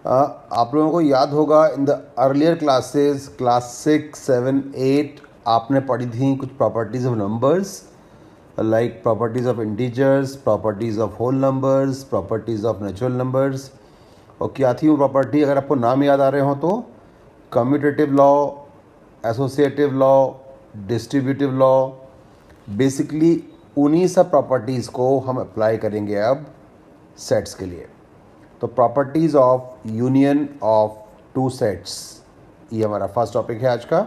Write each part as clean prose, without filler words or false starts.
आप लोगों को याद होगा in the earlier classes class 6, 7, 8 आपने पढ़ी थी कुछ properties of numbers, like properties of integers, properties of whole numbers, properties of natural numbers. और क्या थी वो प्रॉपर्टी, अगर आपको नाम याद आ रहे हो तो commutative law, associative law, distributive law. Basically उन्हीं सब प्रॉपर्टीज़ को हम अप्लाई करेंगे अब सेट्स के लिए। तो properties of union of two sets, ये हमारा फर्स्ट टॉपिक है आज का।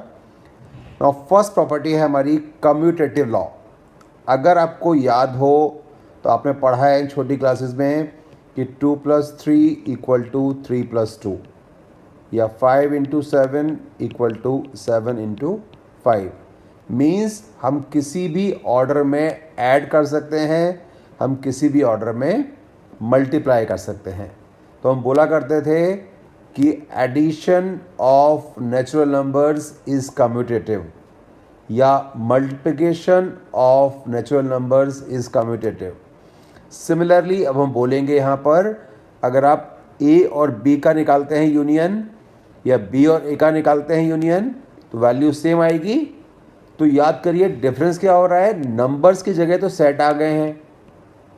नाउ फर्स्ट प्रॉपर्टी है हमारी कम्यूटेटिव लॉ। अगर आपको याद हो तो आपने पढ़ा है छोटी क्लासेस में कि 2 + 3 = 3 + 2 या 5 × 7 = 7 × 5। मीन्स हम किसी भी ऑर्डर में ऐड कर सकते हैं, हम किसी भी ऑर्डर में मल्टीप्लाई कर सकते हैं। तो हम बोला करते थे कि addition of natural numbers is commutative या multiplication of natural numbers is commutative. Similarly अब हम बोलेंगे यहाँ पर, अगर आप ए और बी का निकालते हैं यूनियन या बी और ए का निकालते हैं यूनियन तो वैल्यू सेम आएगी। तो याद करिए डिफरेंस क्या हो रहा है, नंबर्स की जगह तो सेट आ गए हैं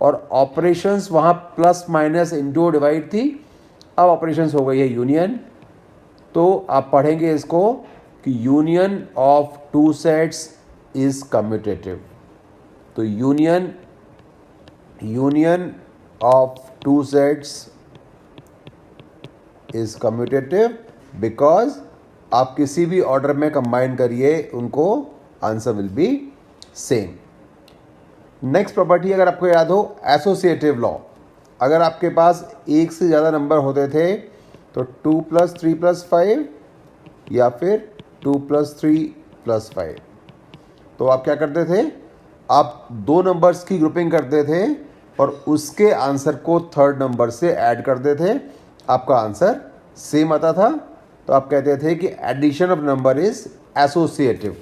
और ऑपरेशंस वहाँ प्लस माइनस इंटू डिवाइड थी, अब ऑपरेशंस हो गई है यूनियन। तो आप पढ़ेंगे इसको कि union of two sets is commutative. तो union of two sets is commutative because आप किसी भी ऑर्डर में कंबाइन करिए उनको, answer will be same. Next property अगर आपको याद हो, एसोसिएटिव लॉ। अगर आपके पास एक से ज़्यादा नंबर होते थे तो 2 + 3 + 5 या फिर 2 + 3 + 5, तो आप क्या करते थे, आप दो नंबर्स की ग्रुपिंग करते थे और उसके आंसर को थर्ड नंबर से ऐड करते थे, आपका आंसर सेम आता था। तो आप कहते थे कि addition of number is associative.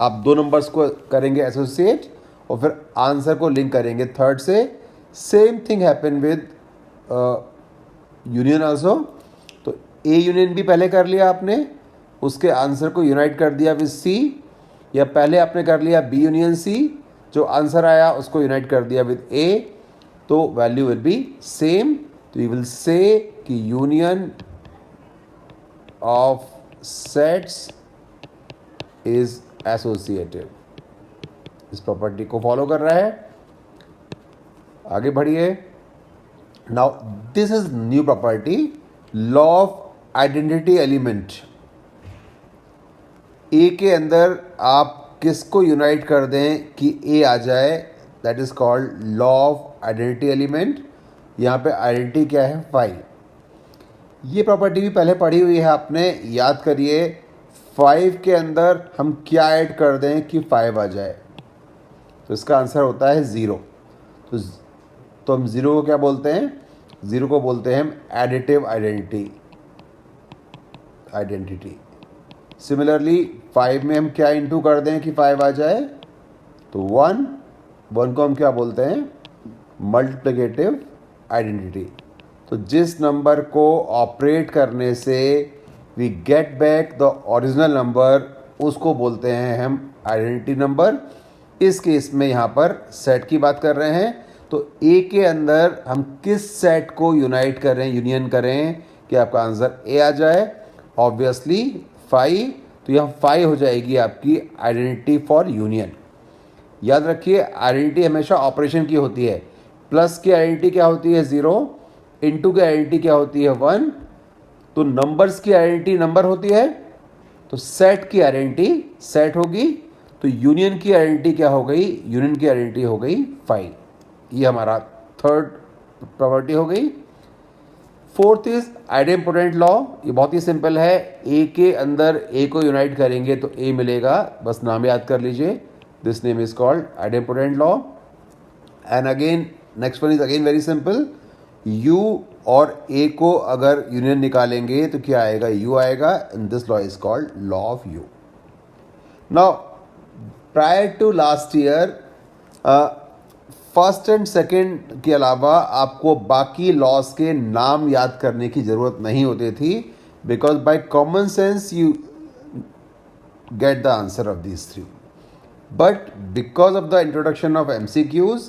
आप दो नंबर्स को करेंगे एसोसिएट और फिर आंसर को लिंक करेंगे थर्ड से। Same thing happen with union also. तो ए यूनियन भी पहले कर लिया आपने, उसके आंसर को यूनाइट कर दिया विद सी, या पहले आपने कर लिया बी यूनियन सी, जो आंसर आया उसको यूनाइट कर दिया विद ए, तो वैल्यू विल बी सेम। तो यू विल से कि union of sets is associative. इस प्रॉपर्टी को फॉलो कर रहा है, आगे बढ़िए। Now this is new property, law of identity element. A के अंदर आप किसको यूनाइट कर दें कि ए आ जाए, that is called law of identity element. यहाँ पे आइडेंटिटी क्या है, 5। ये प्रॉपर्टी भी पहले पढ़ी हुई है आपने, याद करिए। 5 के अंदर हम क्या ऐड कर दें कि 5 आ जाए, तो इसका आंसर होता है 0। तो हम 0 को क्या बोलते हैं, 0 को बोलते हैं हम एडिटिव आइडेंटिटी। सिमिलरली 5 में हम क्या इंटू कर दें कि 5 आ जाए, तो 1 को हम क्या बोलते हैं, मल्टीप्लिकेटिव आइडेंटिटी। तो जिस नंबर को ऑपरेट करने से we get back the original number, उसको बोलते हैं हम आइडेंटिटी नंबर। इस केस में यहाँ पर सेट की बात कर रहे हैं, तो ए के अंदर हम किस सेट को यूनाइट करें, यूनियन करें कि आपका आंसर ए आ जाए, ऑब्वियसली 5। तो यहाँ 5 हो जाएगी आपकी आइडेंटिटी फॉर यूनियन। याद रखिए आइडेंटिटी हमेशा ऑपरेशन की होती है। प्लस की आइडेंटिटी क्या होती है, 0। इंटू की आइडेंटिटी क्या होती है, 1। तो नंबर्स की आइडेंटिटी नंबर होती है, तो सेट की आइडेंटिटी सेट होगी। तो यूनियन की आइडेंटिटी क्या हो गई, यूनियन की आइडेंटिटी हो गई 5। ये हमारा थर्ड प्रॉपर्टी हो गई। Fourth is idempotent law. ये बहुत ही सिंपल है, ए के अंदर ए को यूनाइट करेंगे तो ए मिलेगा, बस नाम याद कर लीजिए। This name is called idempotent law. And again next one is again very simple, you और ए को अगर यूनियन निकालेंगे तो क्या आएगा, यू आएगा, and this law is called law of U. Now prior to last year first and second के अलावा आपको बाकी लॉज के नाम याद करने की ज़रूरत नहीं होती थी, because by common sense you get the answer of these three. But because of the introduction of MCQs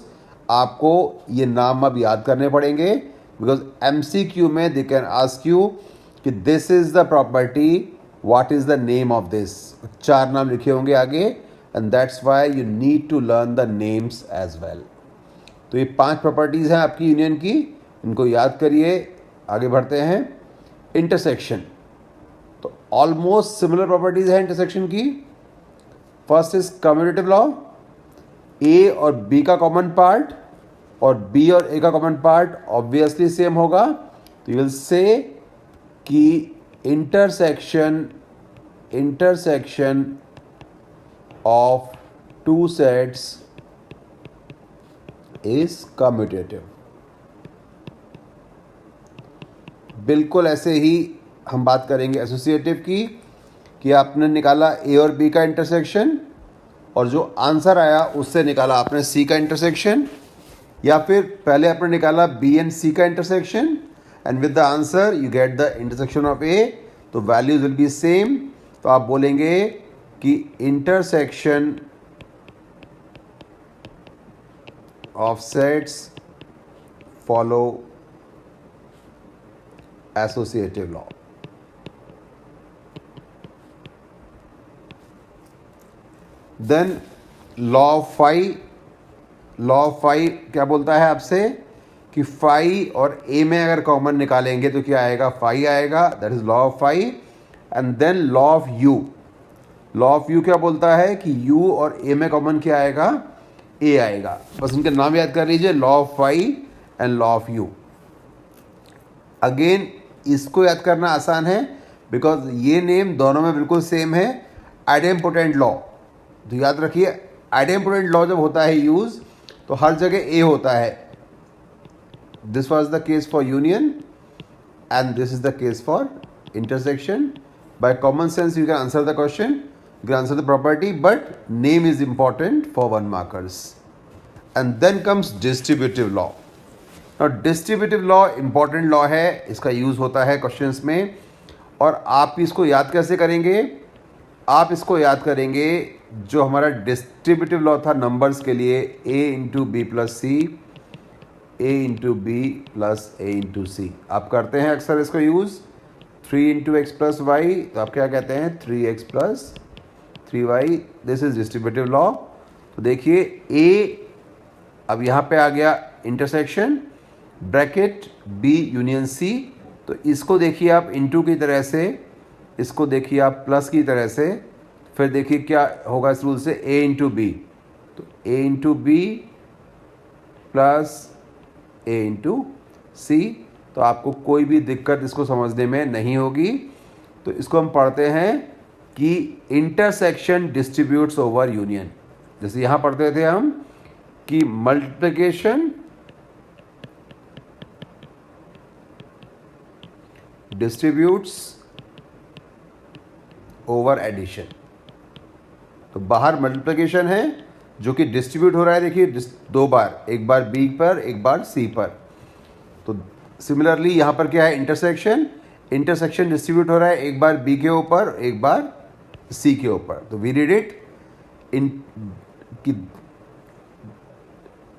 आपको ये नाम अब याद करने पड़ेंगे, बिकॉज MCQ में दे कैन आस्क यू कि this is the property, what is the name of this. 4 नाम लिखे होंगे आगे, and that's why you need to learn the names as well. तो ये 5 प्रॉपर्टीज़ हैं आपकी यूनियन की, इनको याद करिए. आगे बढ़ते हैं. इंटरसेक्शन, तो ऑलमोस्ट सिमिलर प्रॉपर्टीज़ हैं इंटरसेक्शन की. First is commutative law. A और बी का कॉमन पार्ट और बी और ए का कॉमन पार्ट ऑब्वियसली सेम होगा, तो यू विल से कि intersection of 2 sets is commutative. बिल्कुल ऐसे ही हम बात करेंगे एसोसिएटिव की, कि आपने निकाला ए और बी का इंटरसेक्शन और जो आंसर आया उससे निकाला आपने सी का इंटरसेक्शन, या फिर पहले आपने निकाला बी एंड सी का intersection and with the answer you get the intersection of A, तो वैल्यूज विल बी सेम. तो आप बोलेंगे कि intersection of sets follow associative law. Then law of phi क्या बोलता है आपसे कि फाई और ए में अगर कॉमन निकालेंगे तो क्या आएगा, फाई आएगा. That is law of phi. And then law of U. Law of U क्या बोलता है कि यू और ए में कॉमन क्या आएगा, ए आएगा. बस उनके नाम याद कर लीजिए, law of phi and law of U. Again इसको याद करना आसान है, बिकॉज ये नेम दोनों में बिल्कुल सेम है. आइडेम्पोटेंट लॉ, तो याद रखिए आइडेम्पोटेंट लॉ जब होता है यूज, तो हर जगह ए होता है. This was the case for union and this is the case for intersection. By common sense you can answer the question, you can answer the property, but name is important for 1 markers. And then comes distributive law. और distributive law important law है, इसका use होता है questions में. और आप इसको याद कैसे करेंगे, आप इसको याद करेंगे जो हमारा डिस्ट्रीब्यूटिव लॉ था नंबर्स के लिए, a into B plus C, a into B plus A into C. आप करते हैं अक्सर इसको use. 3 into X plus Y, तो आप क्या कहते हैं 3x plus 3y. This is distributive law. तो देखिए a अब यहाँ पे आ गया intersection, bracket b union c. तो इसको देखिए आप इंटू की तरह से, इसको देखिए आप प्लस की तरह से, फिर देखिए क्या होगा इस रूल से, a इंटू बी. तो a into B plus a into C. तो आपको कोई भी दिक्कत इसको समझने में नहीं होगी. तो इसको हम पढ़ते हैं कि इंटरसेक्शन डिस्ट्रीब्यूट्स ओवर यूनियन. जैसे यहाँ पढ़ते थे हम कि मल्टीप्लिकेशन डिस्ट्रीब्यूट्स ओवर एडिशन. तो बाहर मल्टीप्लिकेशन है जो कि डिस्ट्रीब्यूट हो रहा है, देखिए 2 बार, एक बार बी पर एक बार सी पर. तो सिमिलरली यहाँ पर क्या है, इंटरसेक्शन डिस्ट्रीब्यूट हो रहा है, एक बार बी के ऊपर एक बार सी के ऊपर. तो वी रीड इट इन कि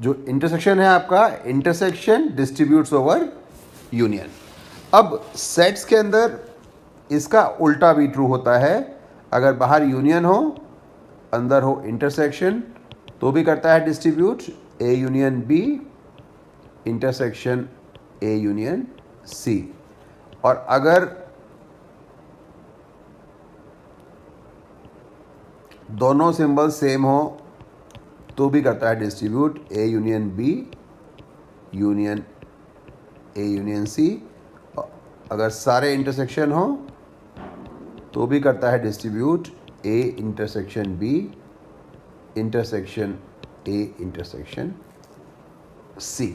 जो इंटरसेक्शन है आपका, इंटरसेक्शन डिस्ट्रीब्यूट्स ओवर यूनियन. अब सेट्स के अंदर इसका उल्टा भी ट्रू होता है. अगर बाहर यूनियन हो, अंदर हो इंटरसेक्शन, तो भी करता है distribute. A union B intersection A union C. और अगर दोनों सिंबल सेम हो तो भी करता है distribute. A union B union A union C. अगर सारे इंटरसेक्शन हो तो भी करता है distribute. A intersection B intersection A intersection C.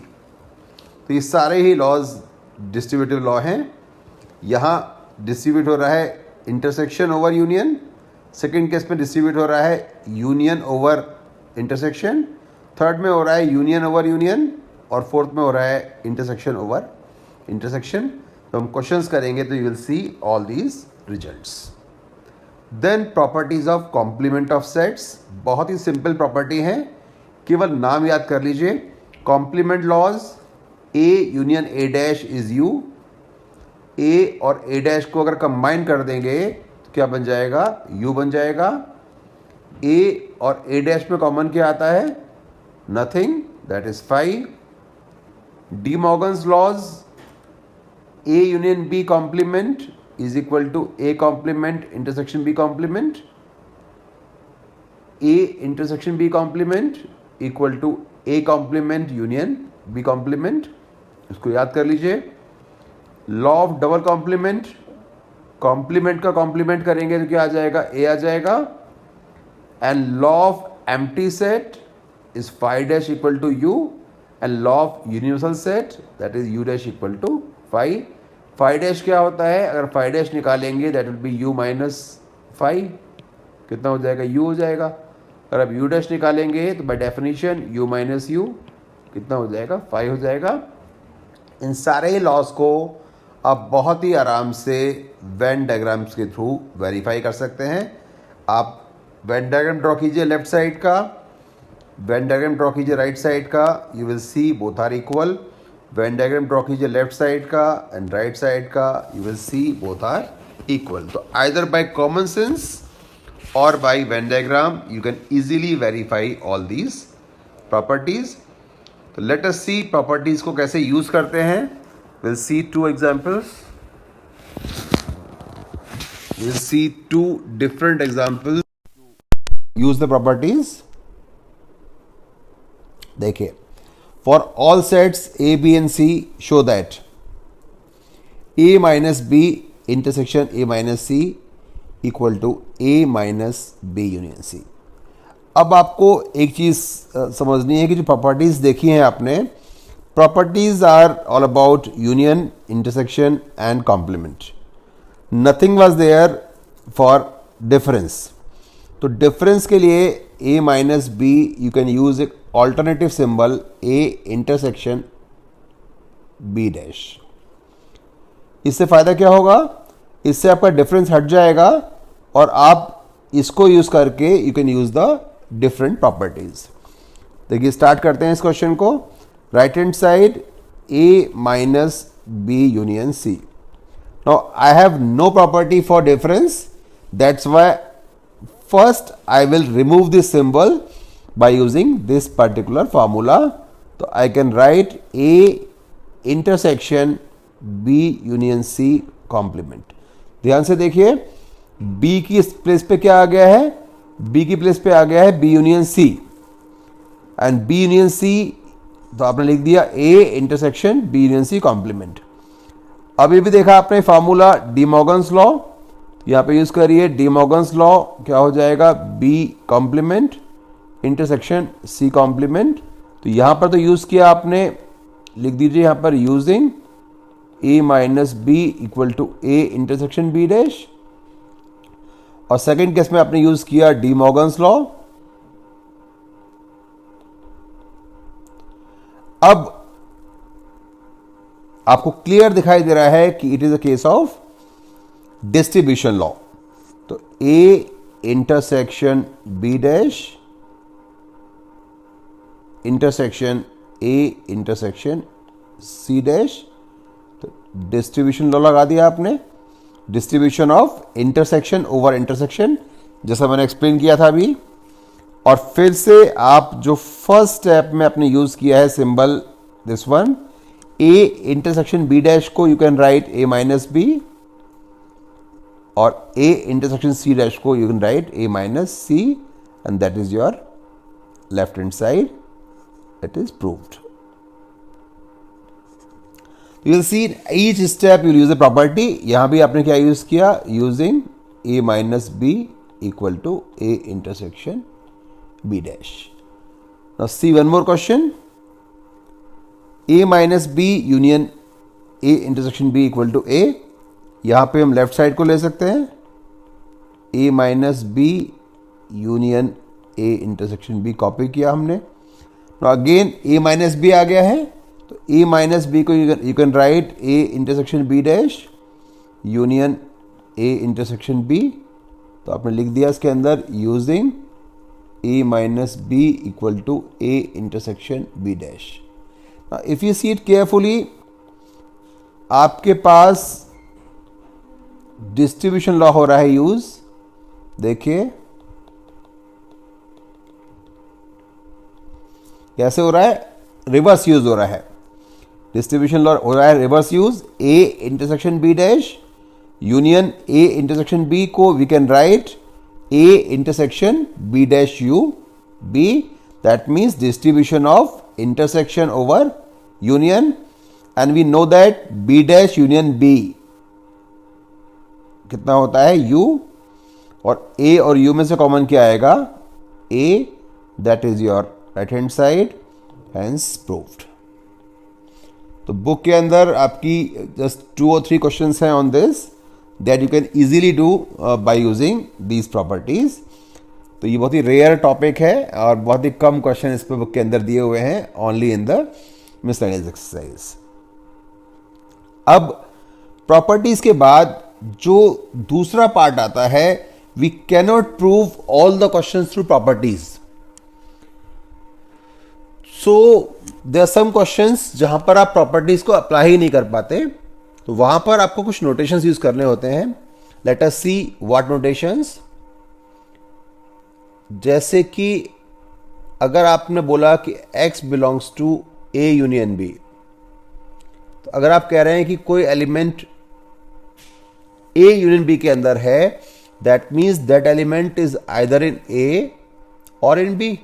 तो ये सारे ही लॉज डिस्ट्रीब्यूटिव लॉ हैं. यहाँ डिस्ट्रीब्यूट हो रहा है intersection over union, second case में डिस्ट्रीब्यूट हो रहा है यूनियन ओवर इंटरसेक्शन, थर्ड में हो रहा है यूनियन ओवर यूनियन, और फोर्थ में हो रहा है इंटरसेक्शन ओवर इंटरसेक्शन। तो हम क्वेश्चंस करेंगे तो you will see all these results. Then properties of complement of sets, बहुत ही सिंपल प्रॉपर्टी है, केवल नाम याद कर लीजिए। Complement laws, A union A dash is U. A और ए डैश को अगर कंबाइन कर देंगे तो क्या बन जाएगा, यू बन जाएगा। ए और ए डैश में कॉमन क्या आता है, nothing, that is 5। De Morgan's laws, A union B complement is equal to A complement intersection B complement. A intersection B complement equal to A complement union B complement. इसको याद कर लीजिए। Law of double complement, complement का complement करेंगे तो क्या आ जाएगा, ए आ जाएगा। And law of empty set is 5 dash equal to U, and law of universal set that is U dash equal to 5। 5 dash क्या होता है, अगर 5 डैश निकालेंगे that will be U minus 5, कितना हो जाएगा, यू हो जाएगा। अगर आप यू डैश निकालेंगे तो by definition you minus you कितना हो जाएगा, 5 हो जाएगा। इन सारे लॉस को आप बहुत ही आराम से वेन डायग्राम्स के थ्रू वेरीफाई कर सकते हैं। आप वेन डायग्राम ड्रॉ कीजिए लेफ्ट साइड का, वेन डायग्राम ड्रॉ कीजिए राइट साइड का, you will see both are equal. Venn diagram draw कीजिए लेफ्ट साइड का एंड राइट साइड का, you will see both are equal. तो आइदर बाय कॉमन सेंस और by Venn diagram you can easily verify all these properties. तो let us सी properties को कैसे use करते हैं। Will see two examples, will see two different examples use the properties. देखिए, for all sets A B and C show that A minus B intersection A minus C equal to A minus B union C. अब आपको एक चीज़ समझनी है कि जो properties देखी हैं आपने, properties are all about union, intersection and complement. Nothing was there for difference. तो डिफरेंस के लिए A minus B you can use a alternative symbol A intersection B dash. इससे फ़ायदा क्या होगा, इससे आपका डिफरेंस हट जाएगा और आप इसको यूज़ करके you can use the different properties. देखिए, स्टार्ट करते हैं इस क्वेश्चन को। Right hand side A minus B union C. Now I have no property for difference, that's why first I will remove this symbol by using this particular formula. तो I can write A intersection B union C complement. ध्यान से देखिए, B की place पे क्या आ गया है, B की प्लेस पे आ गया है B union C, and B union C तो आपने लिख दिया A intersection B union C complement. अब ये भी देखा आपने फॉर्मूला डी मॉर्गन्स लॉ, यहाँ पे यूज करिए डी मॉर्गन्स लॉ, क्या हो जाएगा, B complement intersection C complement. तो यहाँ पर तो यूज किया आपने, लिख दीजिए यहाँ पर using A minus B equal to A intersection B dash, और सेकेंड केस में आपने यूज किया डी मॉर्गन्स लॉ। अब आपको क्लियर दिखाई दे रहा है कि it is a case of distribution law. तो A intersection B dash intersection A intersection C dash, तो डिस्ट्रीब्यूशन लॉ लगा दिया आपने, distribution of intersection over intersection, जैसा मैंने एक्सप्लेन किया था अभी। और फिर से आप जो फर्स्ट स्टेप में आपने यूज किया है symbol this one, A intersection B dash को you can write A minus B, और ए इंटरसेक्शन सी डैश को you can write A minus C, and that is your left hand side, it is proved. You will see in each step you will use a property. यहाँ भी आपने क्या use किया, using a minus b equal to a intersection b dash. Now see one more question. a minus b union a intersection b equal to a. यहाँ पे हम left side को ले सकते हैं, a minus b union a intersection b copy किया हमने। Again A minus B आ गया है, तो ए माइनस बी को you can write A intersection B dash union A intersection B. तो आपने लिख दिया इसके अंदर using A minus B equal to A intersection B dash. If you see it carefully, आपके पास डिस्ट्रीब्यूशन लॉ हो रहा है यूज। देखिए कैसे हो रहा है, रिवर्स यूज हो रहा है। डिस्ट्रीब्यूशन लॉ हो रहा है reverse use, A intersection B dash union A intersection B को we can write A intersection B dash U B. That means distribution of intersection over union, and we know that B dash union B कितना होता है you, और ए और you में से common क्या आएगा A, that is your right hand side, hence proved. तो बुक के अंदर आपकी जस्ट 2 or 3 क्वेश्चंस हैं on this that you can easily do by using these properties. तो ये बहुत ही रेयर टॉपिक है और बहुत ही कम क्वेश्चन इस पर बुक के अंदर दिए हुए हैं, only in the miscellaneous exercise. अब प्रॉपर्टीज के बाद जो दूसरा पार्ट आता है, we cannot prove all the questions through properties. So there are some questions जहां पर आप प्रॉपर्टीज को अप्लाई ही नहीं कर पाते, तो वहां पर आपको कुछ नोटेशंस यूज करने होते हैं। Let us see what notations. जैसे कि अगर आपने बोला कि x belongs to a union b, तो अगर आप कह रहे हैं कि कोई एलिमेंट a यूनियन b के अंदर है, that means that element is either in a और इन b।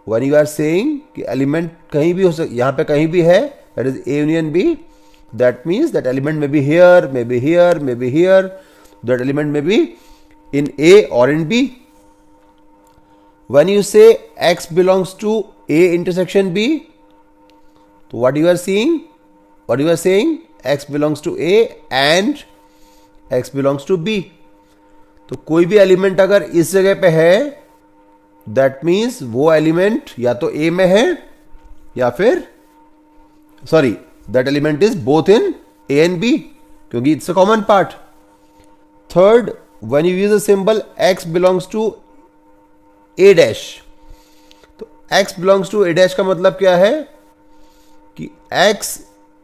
When you are saying कि एलिमेंट कहीं भी हो सकता, यहां पे कहीं भी है, that is A union B, that means that element may be here, may be here, may be here, that element may be in A or in B. When you say X belongs to A intersection B, so what you are seeing, what you are saying, X belongs to A and X belongs to B. तो कोई भी element अगर इस जगह पे है, that means वो element या तो ए में है या फिर sorry that element is both in A and B, क्योंकि it's a common part. Third, when you use a symbol X belongs to A dash, तो X belongs to A dash का मतलब क्या है कि एक्स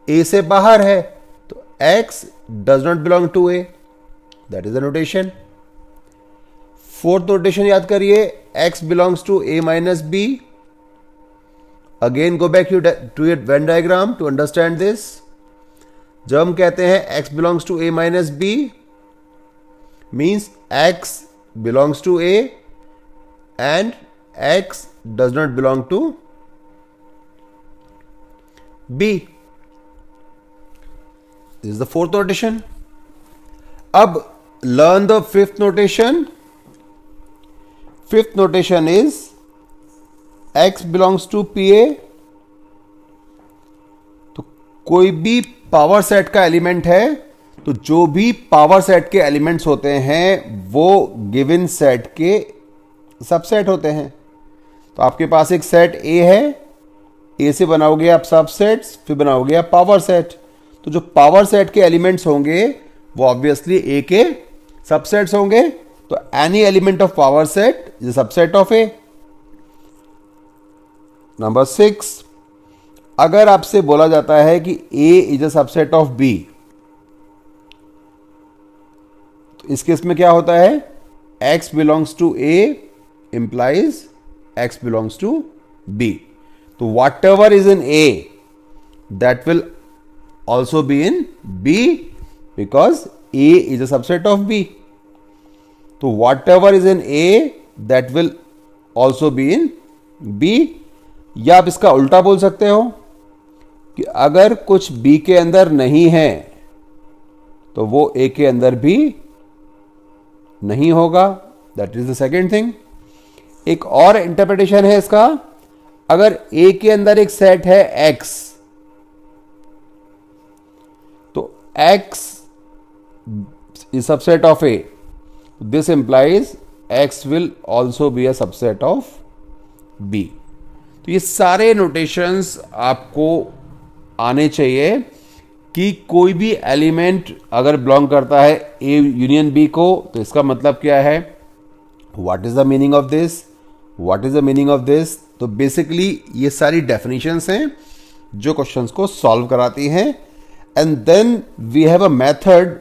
ए से बाहर है, तो X does not belong to A, that is the notation. Fourth notation याद करिए, x belongs to a minus b. Again go back to your Venn diagram to understand this. जब हम कहते हैं x belongs to a minus b, means x belongs to a and x does not belong to b. This is the fourth notation. अब learn the fifth notation. Fifth notation is x belongs to PA. तो कोई भी power set का element है, तो जो भी power set के एलिमेंट्स होते हैं वो गिवन सेट के सबसेट होते हैं। तो आपके पास एक सेट A है, A से बनाओगे आप सबसेट्स, फिर बनाओगे आप पावर सेट। तो जो पावर सेट के एलिमेंट्स होंगे वो ऑब्वियसली A के सबसेट्स होंगे। तो any element of power set is a subset of A. Number 6, अगर आपसे बोला जाता है कि A is a subset of B, तो इस केस में क्या होता है, X belongs to A implies X belongs to B. तो whatever is in A that will also be in B, because A is a subset of B. तो whatever is in A that will also be in B. या आप इसका उल्टा बोल सकते हो कि अगर कुछ बी के अंदर नहीं है तो वो ए के अंदर भी नहीं होगा। That is the second thing. एक और इंटरप्रिटेशन है इसका, अगर ए के अंदर एक सेट है एक्स, तो x is subset of A, this implies x will also be a subset of b. तो ये सारे नोटेशंस आपको आने चाहिए कि कोई भी एलिमेंट अगर बिलोंग करता है ए यूनियन बी को, तो इसका मतलब क्या है, what is the meaning of this, what is the meaning of this. तो बेसिकली ये सारी डेफिनेशंस हैं जो क्वेश्चंस को सॉल्व कराती हैं, and then we have a method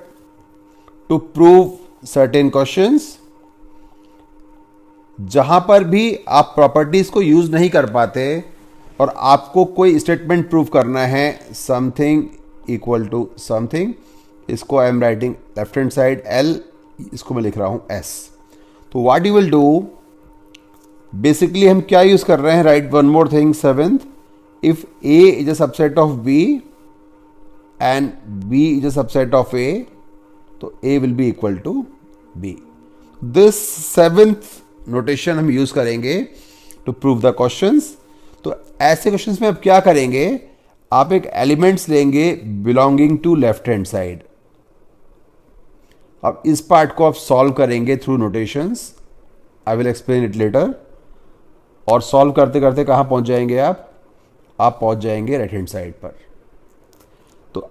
to prove certain questions. जहां पर भी आप प्रॉपर्टीज को यूज नहीं कर पाते और आपको कोई स्टेटमेंट प्रूव करना है, समथिंग इक्वल टू समथिंग, इसको I am writing left hand side L, इसको मैं लिख रहा हूं S। तो what you will do, basically हम क्या यूज कर रहे हैं, right one more thing, seventh, if A is a subset of B and B is a subset of A, तो A will be equal to B। This seventh notation हम use करेंगे to prove the questions. तो ऐसे questions में आप क्या करेंगे, आप एक एलिमेंट्स लेंगे belonging to left hand side. अब इस पार्ट को आप सॉल्व करेंगे through notations, I will explain it later. और सॉल्व करते करते कहां पहुंच जाएंगे आप पहुंच जाएंगे राइट हैंड साइड पर। तो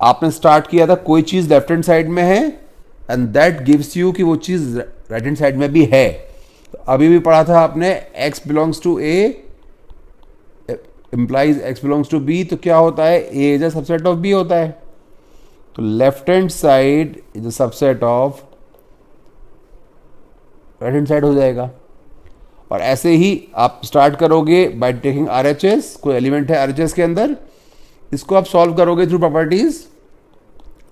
आपने स्टार्ट किया था, कोई चीज लेफ्ट हैंड साइड में है एंड दैट गिव्स यू कि वो चीज राइट हैंड साइड में भी है। तो अभी भी पढ़ा था आपने, x belongs to A implies x belongs to B, तो क्या होता है, A is a subset of B होता है। तो left hand side is a subset of right hand side हो जाएगा। और ऐसे ही आप स्टार्ट करोगे बाय टेकिंग RHS, कोई एलिमेंट है RHS के अंदर, इसको आप सॉल्व करोगे थ्रू प्रॉपर्टीज,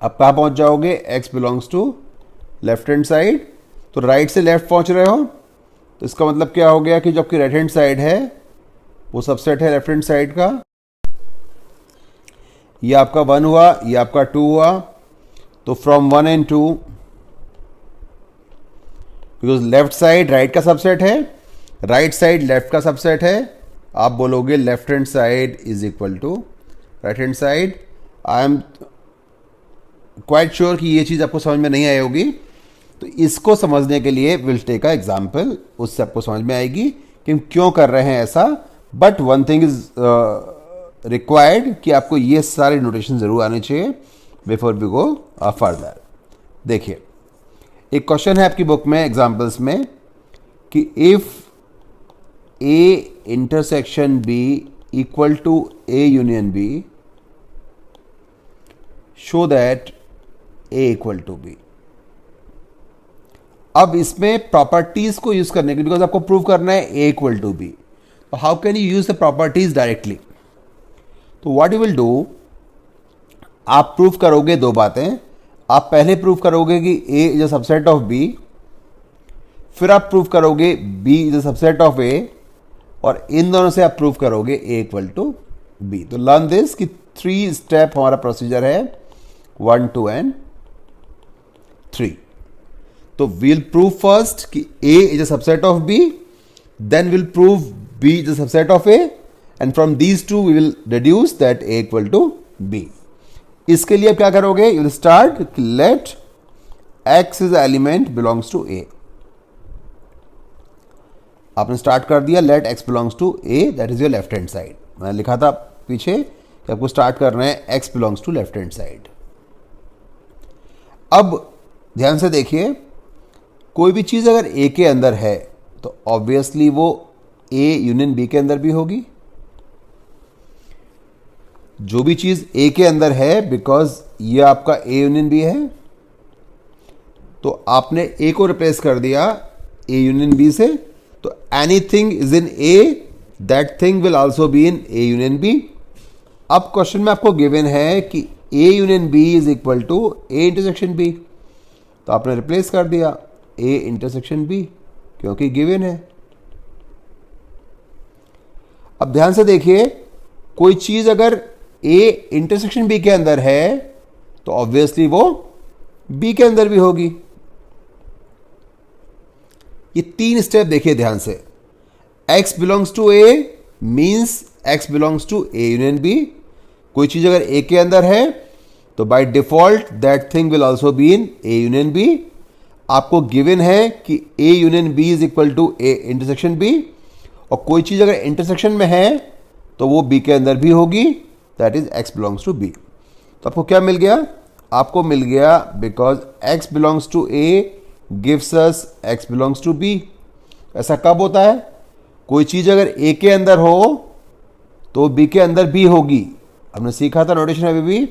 आप कहाँ पहुंच जाओगे, x belongs to left hand side. तो राइट से लेफ्ट पहुंच रहे हो, तो इसका मतलब क्या हो गया कि जो आपकी राइट हैंड साइड है वो सबसेट है लेफ्ट हैंड साइड का। ये आपका 1 हुआ, ये आपका 2 हुआ। तो from 1 and 2, because left side right का सबसेट है, राइट साइड लेफ्ट का सबसेट है, आप बोलोगे left hand side is equal to right hand side. I am quite sure कि ये चीज आपको समझ में नहीं आई होगी, तो इसको समझने के लिए विल टेक अ एग्जाम्पल, उससे आपको समझ में आएगी कि हम क्यों कर रहे हैं ऐसा। But one thing is required कि आपको ये सारे नोटेशन जरूर आने चाहिए बिफोर वी गो फर्दर। देखिए, एक क्वेश्चन है आपकी बुक में एग्जाम्पल्स में कि if A intersection B equal to A union B, show that A equal to B। अब इसमें प्रॉपर्टीज को यूज करने के लिए, बिकॉज आपको प्रूव करना है A इक्वल टू B, तो how can you use the properties directly. तो व्हाट यू विल डू, आप प्रूव करोगे दो बातें। आप पहले प्रूव करोगे कि A is a subset of B, फिर आप प्रूव करोगे B is a subset of A, और इन दोनों से आप प्रूव करोगे A इक्वल टू B। तो लर्न दिस कि 3 स्टेप हमारा प्रोसीजर है, 1 2 एंड 3। तो we'll prove first कि A is a subset of B, then we'll prove B is a subset of A, and from these two we will deduce that A equal to B. इसके लिए आप क्या करोगे, you will start let X is a element belongs to A। आपने start कर दिया, let X belongs to A, that is your left hand side। मैंने लिखा था पीछे कि आपको स्टार्ट करना है X belongs to left hand side। अब ध्यान से देखिए, कोई भी चीज अगर A के अंदर है तो ऑब्वियसली वो A यूनियन B के अंदर भी होगी। जो भी चीज A के अंदर है, बिकॉज ये आपका A यूनियन B है, तो आपने A को रिप्लेस कर दिया A यूनियन B से, तो anything is in A, that thing will also be in A union B। अब क्वेश्चन में आपको गिवन है कि A union B is equal to A intersection B, तो आपने रिप्लेस कर दिया A इंटरसेक्शन B, क्योंकि गिवन है। अब ध्यान से देखिए, कोई चीज अगर A इंटरसेक्शन B के अंदर है तो ऑब्वियसली वो B के अंदर भी होगी। ये 3 स्टेप देखिए ध्यान से। X belongs to A means X belongs to A union B। कोई चीज अगर A के अंदर है तो by default that thing will also be in A union B। आपको गिवन है कि A union B is equal to A intersection B, और कोई चीज़ अगर इंटरसेक्शन में है तो वो बी के अंदर भी होगी, that is x belongs to B. तो आपको क्या मिल गया? आपको मिल गया because x belongs to A gives us x belongs to B. ऐसा कब होता है? कोई चीज़ अगर ए के अंदर हो तो बी के अंदर भी होगी। हमने सीखा था नोटेशन अभी भी,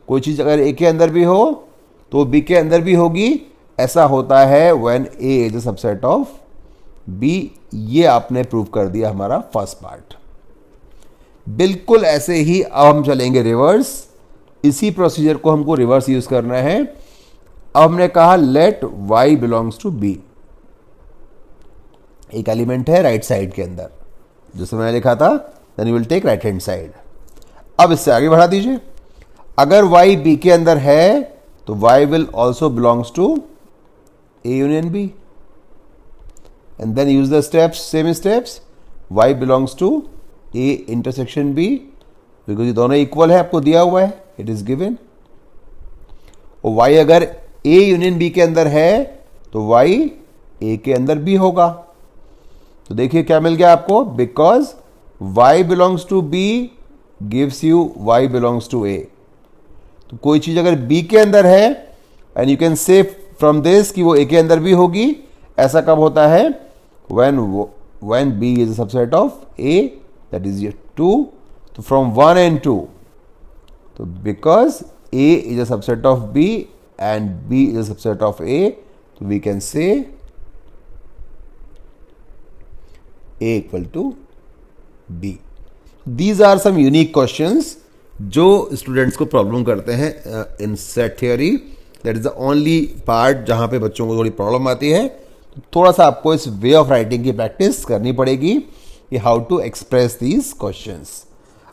कोई चीज़ अगर ए के अंदर भी हो तो बी के अंदर भी होगी। ऐसा होता है when A is a subset of B. ये आपने प्रूव कर दिया हमारा फर्स्ट पार्ट। बिल्कुल ऐसे ही अब हम चलेंगे रिवर्स। इसी प्रोसीजर को हमको रिवर्स यूज करना है। अब हमने कहा let y belongs to b। एक एलिमेंट है राइट साइड के अंदर, जैसे मैंने लिखा था, then you will take right hand side. अब इससे आगे बढ़ा दीजिए। अगर y b के अंदर है तो y will also belongs to a union b, and then use the steps, same steps. y belongs to a intersection b, because ये दोनों इक्वल है, आपको दिया हुआ है, इट इज गिवन। और y अगर a यूनियन b के अंदर है तो y a के अंदर भी होगा। तो देखिए क्या मिल गया आपको, because y belongs to b gives you y belongs to a। तो कोई चीज अगर b के अंदर है and you can say from this कि वो a के अंदर भी होगी। ऐसा कब होता है? when b is a subset of a, that is your 2, तो from 1 and 2, तो because a is a subset of b and b is a subset of a, so we can say a equal to b. These are some unique questions जो students को problem करते हैं इन set theory. That is the only part जहां पे बच्चों को थोड़ी problem आती है। तो थोड़ा सा आपको इस वे ऑफ राइटिंग की प्रैक्टिस करनी पड़ेगी कि how to express these questions.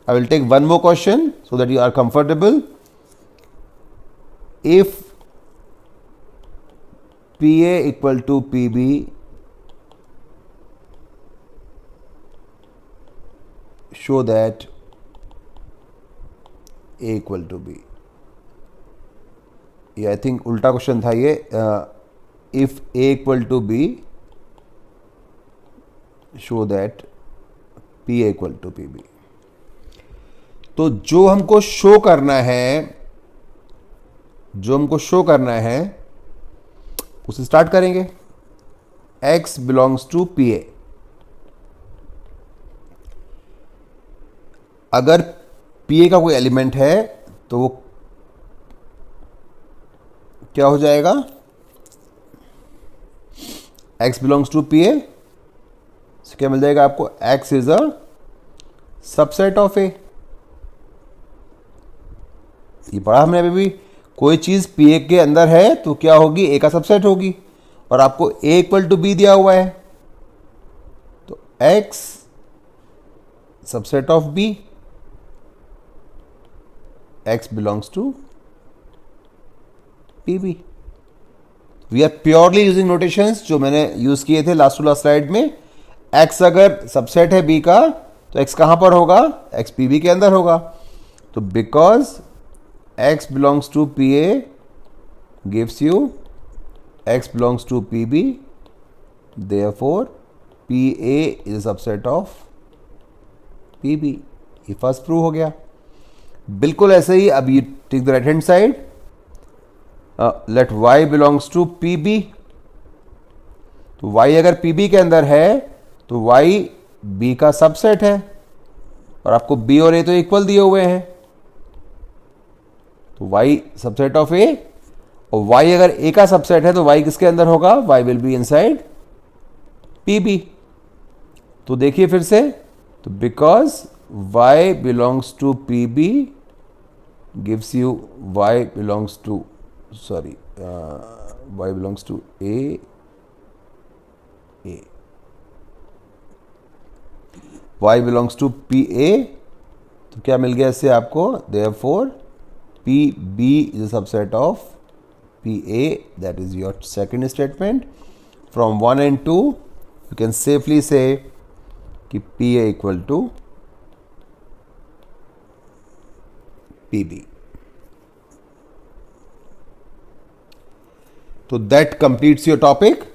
I will take one more question so that you are comfortable. If PA equal to PB, show that A equal to B. ये I think उल्टा question था ये। If A equal to B, show that PA equal to PB. तो जो हमको show करना है उसे स्टार्ट करेंगे। x belongs to PA। अगर PA का कोई एलिमेंट है तो वो क्या हो जाएगा? x belongs to PA, so क्या मिल जाएगा आपको? x is a subset of A। ये पढ़ा हमने अभी भी, कोई चीज PA के अंदर है तो क्या होगी? A का सबसेट होगी। और आपको A इक्वल टू B दिया हुआ है, तो X subset of B, X belongs to PB। We are purely using notations जो मैंने यूज किए थे लास्ट टू लास्ट स्लाइड में। X अगर सबसेट है B का तो X कहां पर होगा? X PB के अंदर होगा। तो because x belongs to PA gives you x belongs to PB, therefore PA is a subset of PB। ये फर्स्ट प्रूव हो गया। बिल्कुल ऐसे ही अब ये take the right hand side, let y belongs to PB। तो y अगर PB के अंदर है तो y B का सबसेट है, और आपको B और A तो इक्वल दिए हुए हैं, तो y सबसेट ऑफ A। और y अगर A का सबसेट है तो y किसके अंदर होगा? y will be inside PB। तो देखिए फिर से, तो because y belongs to PB gives you y belongs to y belongs to A। y belongs to PA, तो क्या मिल गया इससे आपको? Therefore PB is a subset of PA, that is your second statement. From 1 and 2 you can safely say कि PA equal to PB. So that completes your topic.